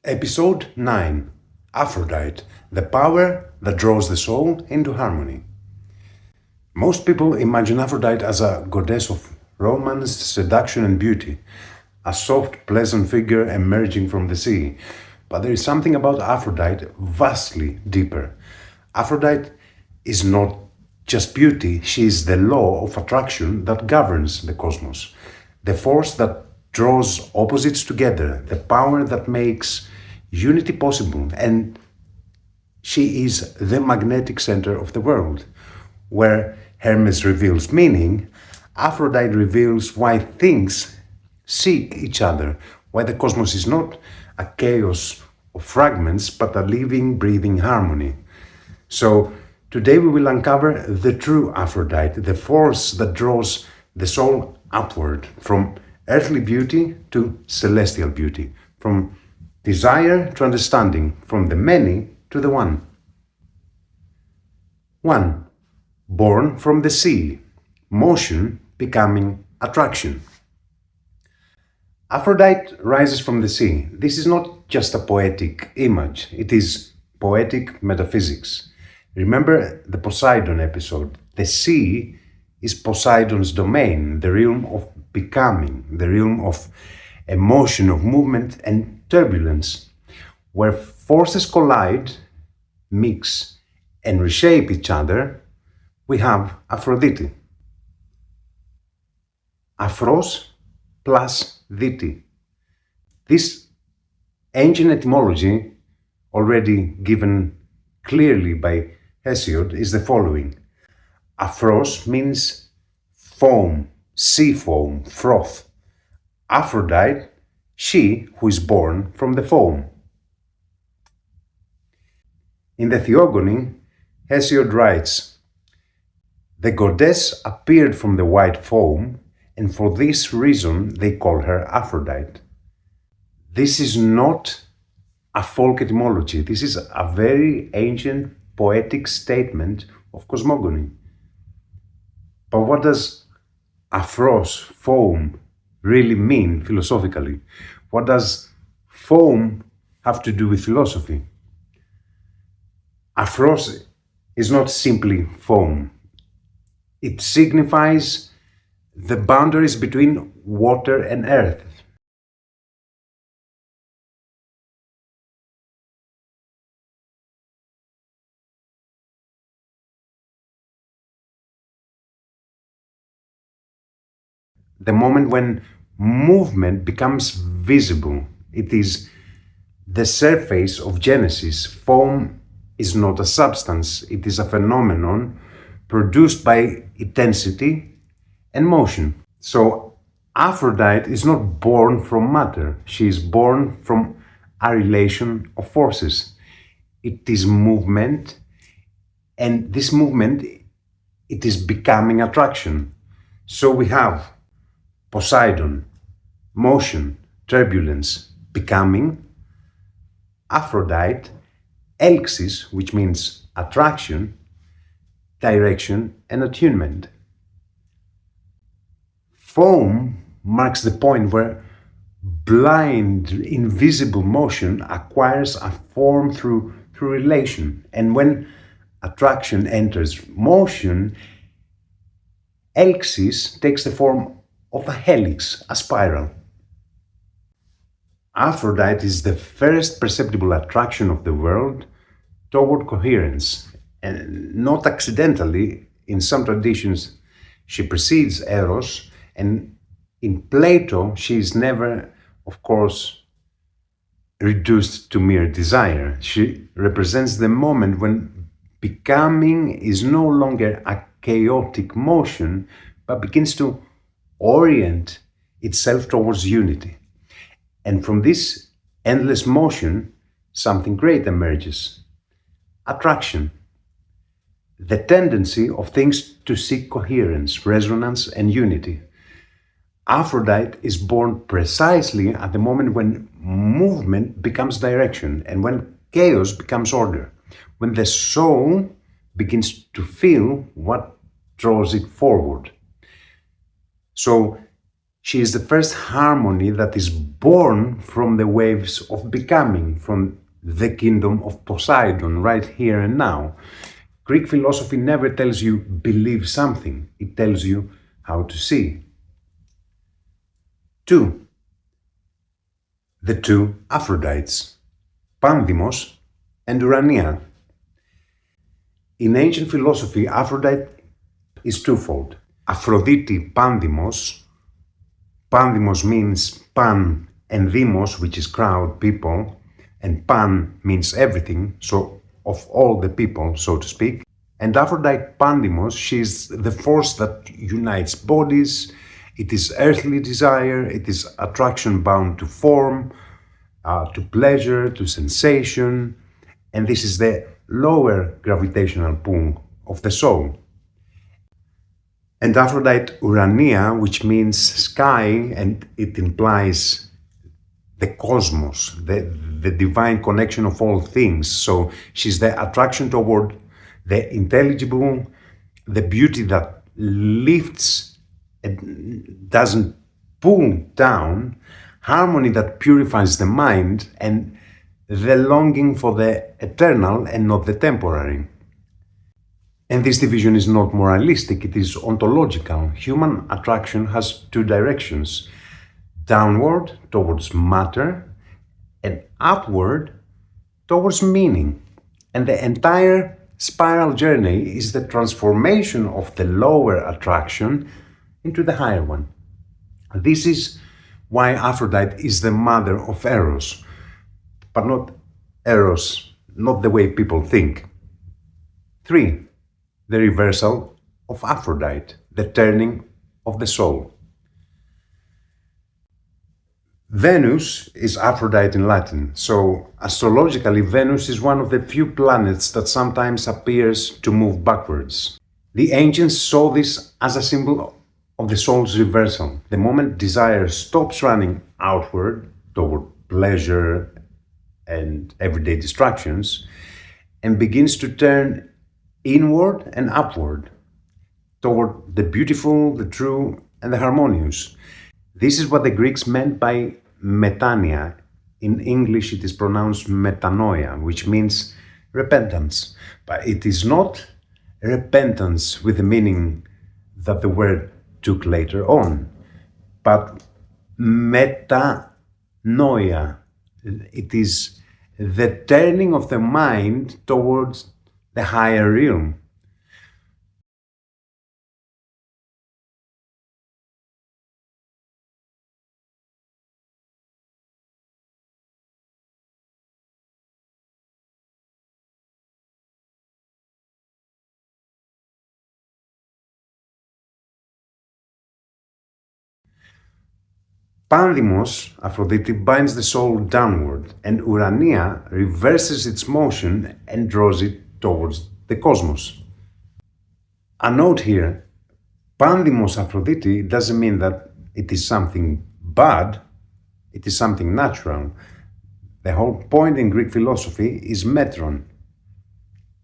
Episode 9 Aphrodite, the power that draws the soul into harmony. Most people imagine Aphrodite as a goddess of romance, seduction, and beauty, a soft, pleasant figure emerging from the sea. But there is something about Aphrodite vastly deeper. Aphrodite is not just beauty, she is the law of attraction that governs the cosmos, the force that draws opposites together, the power that makes unity possible, and she is the magnetic center of the world. Where Hermes reveals meaning, Aphrodite reveals why things seek each other, why the cosmos is not a chaos of fragments, but a living, breathing harmony. So today we will uncover the true Aphrodite, the force that draws the soul upward from earthly beauty to celestial beauty, from desire to understanding, from the many to the one. 1. Born from the sea, motion becoming attraction. Aphrodite rises from the sea. This is not just a poetic image, it is poetic metaphysics. Remember the Poseidon episode. The sea is Poseidon's domain, the realm of becoming, the realm of emotion, of movement and turbulence, where forces collide, mix, and reshape each other. We have Aphrodite. Aphros plus diti. This ancient etymology, already given clearly by Hesiod, is the following. Aphros means foam, sea foam, froth. Aphrodite, she who is born from the foam. In the Theogony, Hesiod writes, the goddess appeared from the white foam, and for this reason they call her Aphrodite. This is not a folk etymology. This is a very ancient poetic statement of cosmogony. But what does aphros, foam, really mean philosophically? What does foam have to do with philosophy? Aphros is not simply foam. It signifies the boundaries between water and earth. The moment when movement becomes visible, it is the surface of Genesis. Foam is not a substance, it is a phenomenon produced by intensity and motion. So Aphrodite is not born from matter, she is born from a relation of forces. It is movement, and this movement, it is becoming attraction. So we have Poseidon, motion, turbulence, becoming, Aphrodite, Ήλξις, which means attraction, direction and attunement. Foam marks the point where blind, invisible motion acquires a form through relation. And when attraction enters motion, Ήλξις takes the form of a helix, a spiral. Aphrodite is the first perceptible attraction of the world toward coherence, and not accidentally. In some traditions, she precedes Eros, and in Plato, she is never, of course, reduced to mere desire. She represents the moment when becoming is no longer a chaotic motion, but begins to orient itself towards unity. And from this endless motion, something great emerges. Attraction. The tendency of things to seek coherence, resonance, and unity. Aphrodite is born precisely at the moment when movement becomes direction and when chaos becomes order, when the soul begins to feel what draws it forward. So She is the first harmony that is born from the waves of becoming, from the kingdom of Poseidon, right here and now. Greek philosophy never tells you believe something, it tells you how to see. 2. The two Aphrodites, Pandeimos and Urania. In ancient philosophy, Aphrodite is twofold. Aphrodite Pandeimos. Pandeimos means pan and demos, which is crowd, people, and pan means everything, so of all the people, so to speak. And Aphrodite Pandeimos, she is the force that unites bodies. It is earthly desire, it is attraction bound to form, to pleasure, to sensation, and this is the lower gravitational pull of the soul. And Aphrodite Urania, which means sky, and it implies the cosmos, the divine connection of all things. So she's the attraction toward the intelligible, the beauty that lifts and doesn't pull down, harmony that purifies the mind, and the longing for the eternal and not the temporary. And this division is not moralistic, it is ontological. Human attraction has two directions: downward towards matter and upward towards meaning. And the entire spiral journey is the transformation of the lower attraction into the higher one. This is why Aphrodite is the mother of Eros, but not Eros, not the way people think. 3. The reversal of Aphrodite, the turning of the soul. Venus is Aphrodite in Latin, so astrologically Venus is one of the few planets that sometimes appears to move backwards. The ancients saw this as a symbol of the soul's reversal. The moment desire stops running outward toward pleasure and everyday distractions and begins to turn inward and upward toward the beautiful, the true, and the harmonious. This is what the Greeks meant by metania. In English it is pronounced metanoia, which means repentance. But it is not repentance with the meaning that the word took later on, but metanoia. It is the turning of the mind towards the higher realm. Pandeimos, Aphrodite, binds the soul downward, and Urania reverses its motion and draws it towards the cosmos. A note here, Pandeimos Aphrodite doesn't mean that it is something bad, it is something natural. The whole point in Greek philosophy is metron,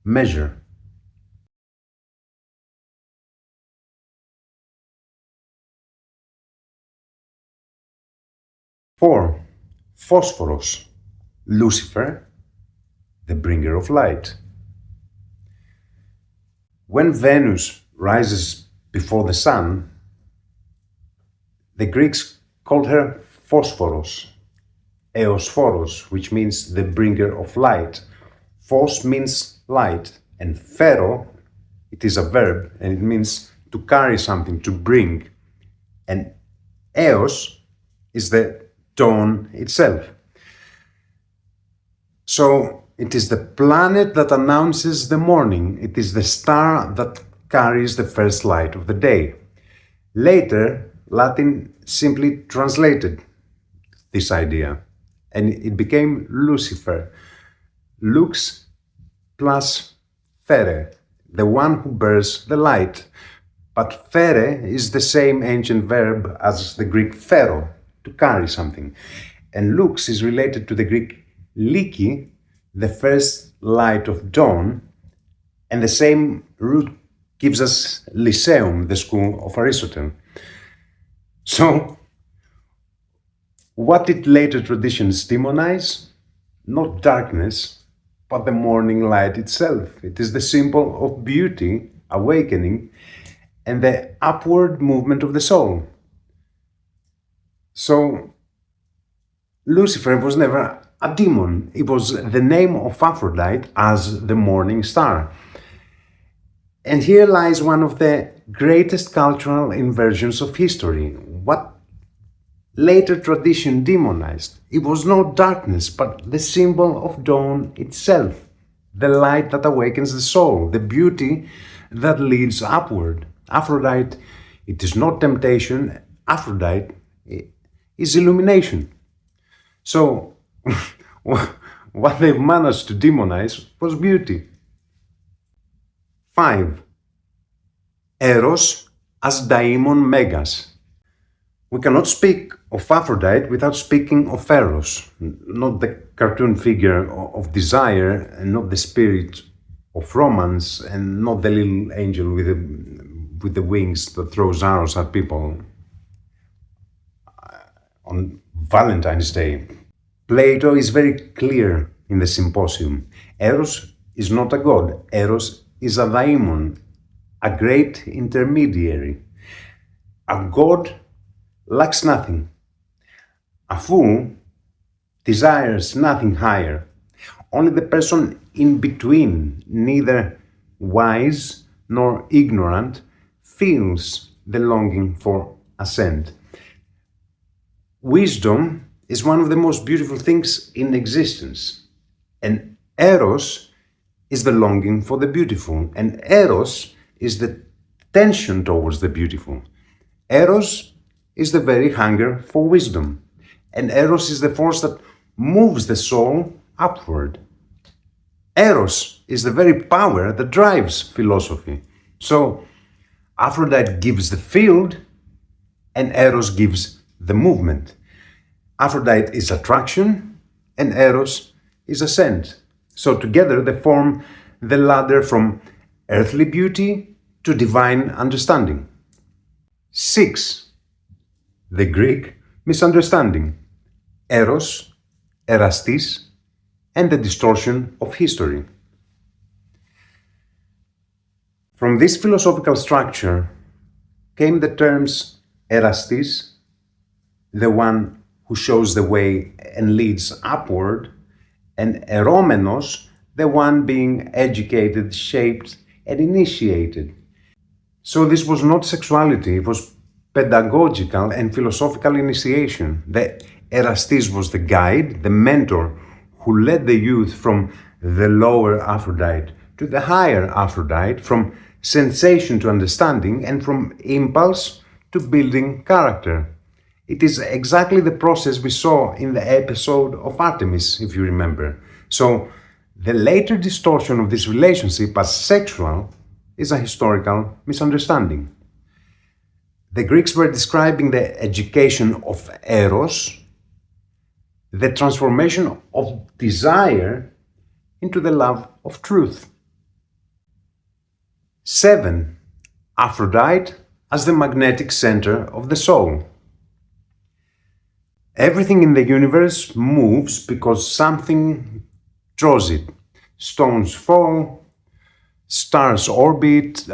measure. 4. Phosphoros, Lucifer, the bringer of light. When Venus rises before the sun, the Greeks called her Phosphoros, Eosphoros, which means the bringer of light. Phos means light, and phero, it is a verb, and it means to carry something, to bring. And Eos is the dawn itself. So it is the planet that announces the morning. It is the star that carries the first light of the day. Later, Latin simply translated this idea, and it became Lucifer. Lux plus fere, the one who bears the light. But fere is the same ancient verb as the Greek phero, to carry something. And lux is related to the Greek liki, the first light of dawn, and the same root gives us Lyceum, the school of Aristotle. So What did later traditions demonize? Not darkness, but the morning light itself. It is the symbol of beauty, awakening, and the upward movement of the soul. So, Lucifer was never a demon. It was the name of Aphrodite as the morning star. And here lies one of the greatest cultural inversions of history. What later tradition demonized? It was not darkness, but the symbol of dawn itself, the light that awakens the soul, the beauty that leads upward. Aphrodite, it is not temptation. Aphrodite is illumination. So, what they've managed to demonize was beauty. 5. Eros as daimon megas. We cannot speak of Aphrodite without speaking of Eros, not the cartoon figure of desire, and not the spirit of romance, and not the little angel with the wings that throws arrows at people on Valentine's Day. Plato is very clear in the Symposium. Eros is not a god. Eros is a daimon, a great intermediary. A god lacks nothing. A fool desires nothing higher. Only the person in between, neither wise nor ignorant, feels the longing for ascent. Wisdom is one of the most beautiful things in existence, and Eros is the longing for the beautiful, and Eros is the tension towards the beautiful. Eros is the very hunger for wisdom, and Eros is the force that moves the soul upward. Eros is the very power that drives philosophy. So Aphrodite gives the field, and Eros gives the movement. Aphrodite is attraction, and Eros is ascent. So together they form the ladder from earthly beauty to divine understanding. 6. The Greek misunderstanding. Eros, erastis, and the distortion of history. From this philosophical structure came the terms erastis, the one who shows the way and leads upward, and eromenos, the one being educated, shaped, and initiated. So this was not sexuality, it was pedagogical and philosophical initiation. The erastis was the guide, the mentor, who led the youth from the lower Aphrodite to the higher Aphrodite, from sensation to understanding, and from impulse to building character. It is exactly the process we saw in the episode of Artemis, if you remember. So, the later distortion of this relationship as sexual is a historical misunderstanding. The Greeks were describing the education of Eros, the transformation of desire into the love of truth. 7. Aphrodite as the magnetic center of the soul. Everything in the universe moves because something draws it. Stones fall, stars orbit,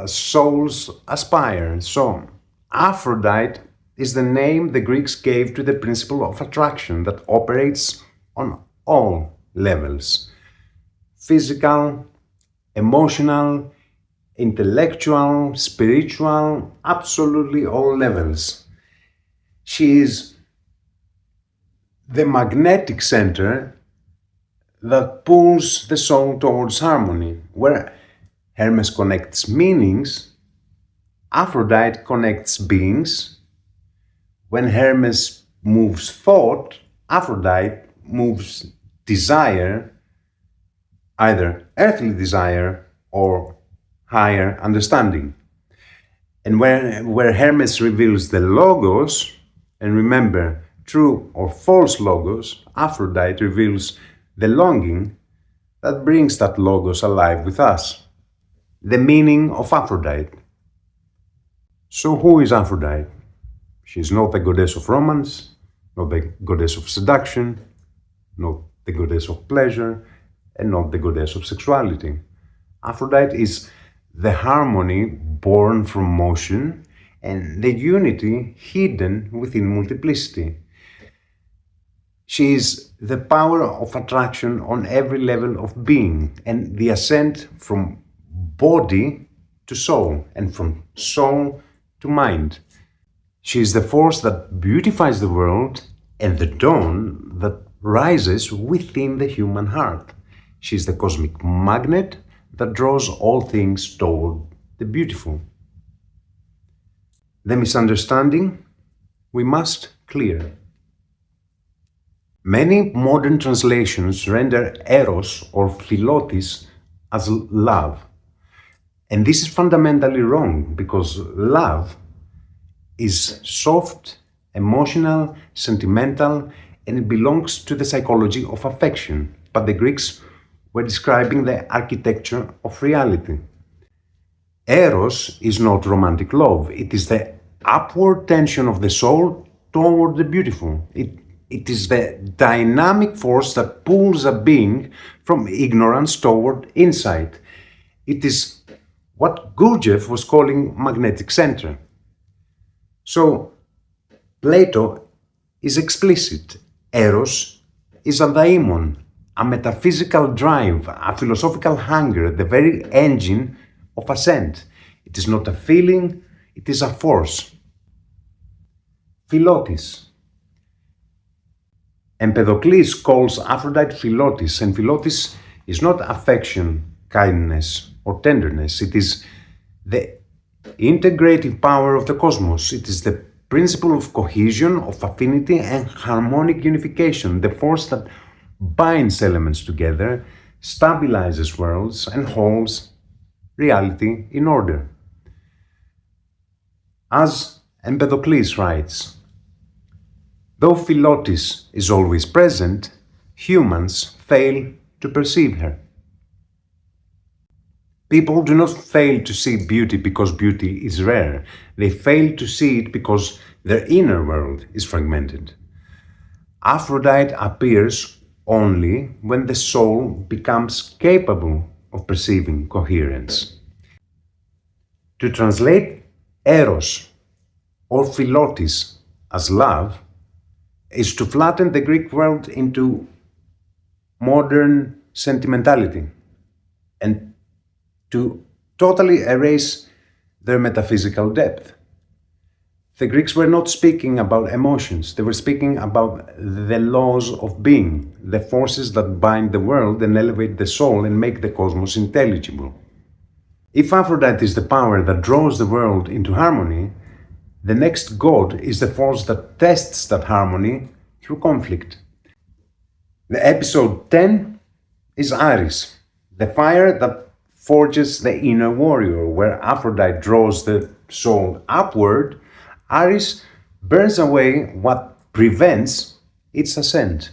souls aspire. So, Aphrodite is the name the Greeks gave to the principle of attraction that operates on all levels: physical, emotional, intellectual, spiritual, absolutely all levels. She is the magnetic center that pulls the soul towards harmony. Where Hermes connects meanings, Aphrodite connects beings. When Hermes moves thought, Aphrodite moves desire, either earthly desire or higher understanding. And where Hermes reveals the logos, and remember, true or false logos, Aphrodite reveals the longing that brings that logos alive with us. The meaning of Aphrodite. So who is Aphrodite? She is not the goddess of romance, not the goddess of seduction, not the goddess of pleasure, and not the goddess of sexuality. Aphrodite is the harmony born from motion and the unity hidden within multiplicity. She is the power of attraction on every level of being and the ascent from body to soul and from soul to mind. She is the force that beautifies the world and the dawn that rises within the human heart. She is the cosmic magnet that draws all things toward the beautiful. The misunderstanding we must clear. Many modern translations render eros or Φιλότης as love. And this is fundamentally wrong because love is soft, emotional, sentimental, and it belongs to the psychology of affection. But the Greeks were describing the architecture of reality. Eros is not romantic love. It is the upward tension of the soul toward the beautiful. It is the dynamic force that pulls a being from ignorance toward insight. It is what Gurdjieff was calling magnetic center. So, Plato is explicit. Eros is a daimon, a metaphysical drive, a philosophical hunger, the very engine of ascent. It is not a feeling, it is a force. Φιλότης. Empedocles calls Aphrodite Φιλότης, and Φιλότης is not affection, kindness, or tenderness. It is the integrative power of the cosmos. It is the principle of cohesion, of affinity, and harmonic unification, the force that binds elements together, stabilizes worlds, and holds reality in order. As Empedocles writes, though Φιλότης is always present, humans fail to perceive her. People do not fail to see beauty because beauty is rare. They fail to see it because their inner world is fragmented. Aphrodite appears only when the soul becomes capable of perceiving coherence. To translate eros or Φιλότης as love is to flatten the Greek world into modern sentimentality and to totally erase their metaphysical depth. The Greeks were not speaking about emotions, they were speaking about the laws of being, the forces that bind the world and elevate the soul and make the cosmos intelligible. If Aphrodite is the power that draws the world into harmony, the next god is the force that tests that harmony through conflict. The episode 10 is Ares, the fire that forges the inner warrior. Where Aphrodite draws the soul upward, Ares burns away what prevents its ascent.